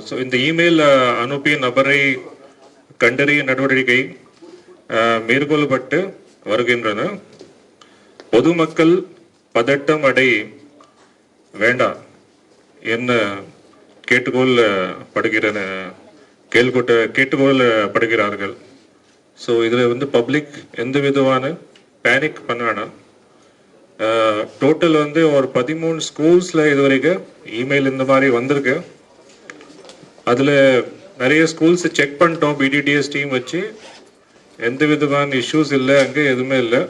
So இந்த email அனுப்பிய நபரை கண்டறிய நடவடிக்கை மேற்கொள்ளப்பட்டு வருகின்றன. பொதுமக்கள் பதட்டம் அடை வேண்டாம் என்ன கேட்டுக்கொள்ளப்படுகிறார்கள். ஸோ இதில் பப்ளிக் எந்த விதமான பேனிக் பண்ண வேணாம். டோட்டல் ஒரு 13 ஸ்கூல்ஸில் இது வரைக்கும் இமெயில் இந்த மாதிரி வந்திருக்கு. அதில் நிறைய ஸ்கூல்ஸ் செக் பண்ணிட்டோம். பிடிடிஎஸ் டீம் வச்சு எந்த விதமான இஷ்யூஸ் இல்லை, அங்கே எதுவுமே இல்லை.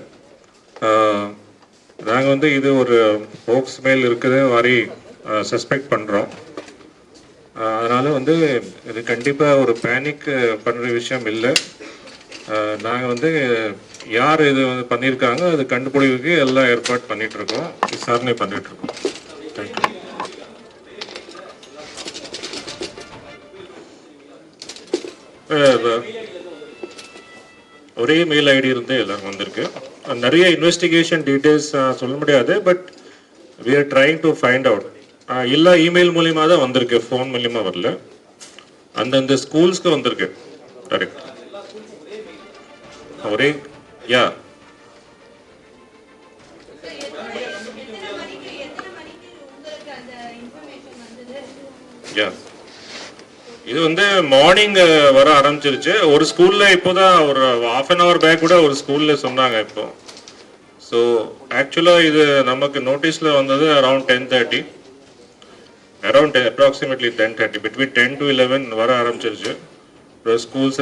நாங்கள் இது ஒரு ஹோக்ஸ் மேல் இருக்குது மாதிரி சஸ்பெக்ட் பண்ணுறோம். அதனால் இது கண்டிப்பாக ஒரு பேனிக் பண்ணுற விஷயம் இல்லை. நாங்கள் யார் இது பண்ணியிருக்காங்க அது கண்டுபிடிக்கிறதுக்கு எல்லாம் ஏற்பாடு பண்ணிகிட்ருக்கோம், விசாரணை பண்ணிகிட்ருக்கோம். தேங்க்யூ. ஒரே மெயில் ஐடி இருந்து எல்லாரும் வந்திருக்கு. நிறைய இன்வெஸ்டிகேஷன் டீட்டெயில்ஸ் சொல்ல முடியாது, but we are trying to find out. இல்லை இமெயில் மூலியமாக தான் வந்திருக்கு, ஃபோன் மூலியமாக வரல. அந்தந்த ஸ்கூல்ஸ்க்கு வந்திருக்கு கரெக்ட். ஒரே யா யா இது மார்னிங் வர ஆரம்பிச்சிருச்சு. ஒரு ஸ்கூல்ல இப்போதான் ஒரு ½ an hour பேக் கூட ஒரு ஸ்கூல்ல சொன்னாங்க இப்போ. ஸோ ஆக்சுவலா இது நமக்கு நோட்டீஸ்ல வந்தது around 10:30, around approximately 10:30, between 10 to 11 வர ஆரம்பிச்சிருச்சு. ஸ்கூல்ஸ்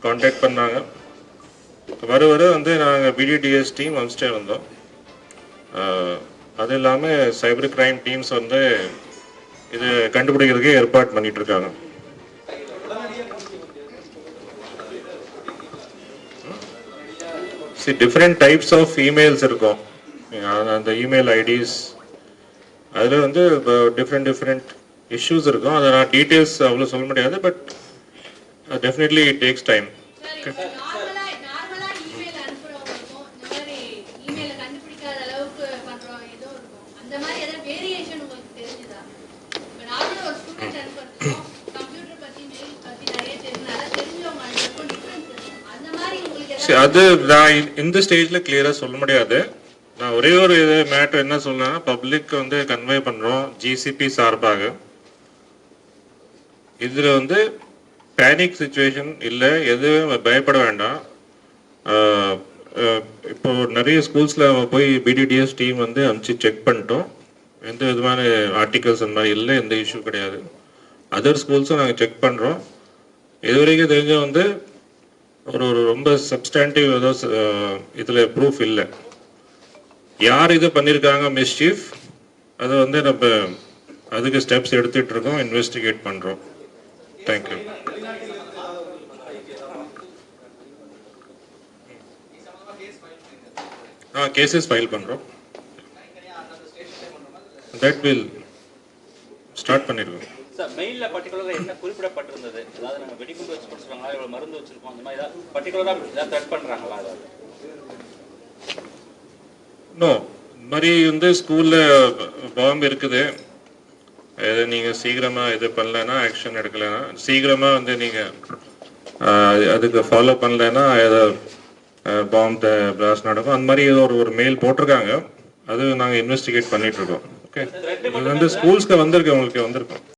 கான்டாக்ட் பண்ணாங்க. வர நாங்கள் பிடிடிஎஸ் டீம் அமிச்சிட்டே வந்தோம். அது இல்லாமல் சைபர் கிரைம் டீம்ஸ் இது கண்டுபிடிக்கிறதுக்கு ஏற்பாடு பண்ணிட்டு இருக்காங்க. டிஃப்ரெண்ட் டைப்ஸ் ஆஃப் இமெயில்ஸ் இருக்கும். அந்த இமெயில் ஐடிஸ் அதில் டிஃப்ரெண்ட் இஷ்யூஸ் இருக்கும். அதை நான் டீட்டெயில்ஸ் அவ்வளோ சொல்ல முடியாது, but definitely it takes time. அது நான் இந்த ஸ்டேஜ்ல கிளியரா சொல்ல முடியாது. நான் ஒரே ஒரு மேட்டர் என்ன சொல்லலாம், பப்ளிக் கன்வே பண்றோம் ஜிசிபி சார்பாக. இதுல பேனிக் சிச்சுவேஷன் இல்லை, எதுவும் பயப்பட வேண்டாம். இப்போ நிறைய ஸ்கூல்ஸ்ல போய் பிடிடிஎஸ் டீம் அனுப்பிச்சு செக் பண்ணிட்டோம். எந்த விதமான ஆர்டிகல்ஸ் அந்த மாதிரி இல்லை, எந்த இஷ்யூ கிடையாது. அதர் ஸ்கூல்ஸும் நாங்கள் செக் பண்ணுறோம். இது வரைக்கும் தெரிஞ்ச ஒரு ரொம்ப சப்ஸ்டாண்டிவ் ஏதோ இதில் ப்ரூஃப் இல்லை. யார் இது பண்ணியிருக்காங்க மிஸ்சீஃப், அது நம்ம அதுக்கு ஸ்டெப்ஸ் எடுத்துகிட்டு இருக்கோம், இன்வெஸ்டிகேட் பண்ணுறோம். தேங்க்யூ. கேசஸ் ஃபைல் பண்ணுறோம். தட் வில் ஸ்டார்ட் பண்ணிடுவோம். சார் மெயில்ல பர்టిక్యులரா என்ன குறிப்பிடப்பட்டிருந்தது? அதாவது நம்ம வெடிகுண்டு வச்சு கொடுத்துறாங்களா, இவ்வளவு மருந்து வச்சிருக்கோம், அந்த மாதிரி ஏதாவது பர்టిక్యులரா ஏதாவது த்ரெட் பண்றாங்களா? அதாவது நோ, மாதிரி ஸ்கூல்ல பாம்பு இருக்குது, இதை நீங்கள் சீக்கிரமாக இது பண்ணலைன்னா ஆக்ஷன் எடுக்கலைன்னா, சீக்கிரமாக நீங்கள் அதுக்கு ஃபாலோ பண்ணலைன்னா ஏதோ பாம்பு பிளாஸ்ட் நடக்கும். அந்த மாதிரி ஏதோ ஒரு மெயில் போட்டிருக்காங்க, அது நாங்கள் இன்வெஸ்டிகேட் பண்ணிட்டு இருக்கோம். ஓகே, இது ஸ்கூல்ஸ்க்கு வந்திருக்கு, உங்களுக்கு வந்திருக்கோம்.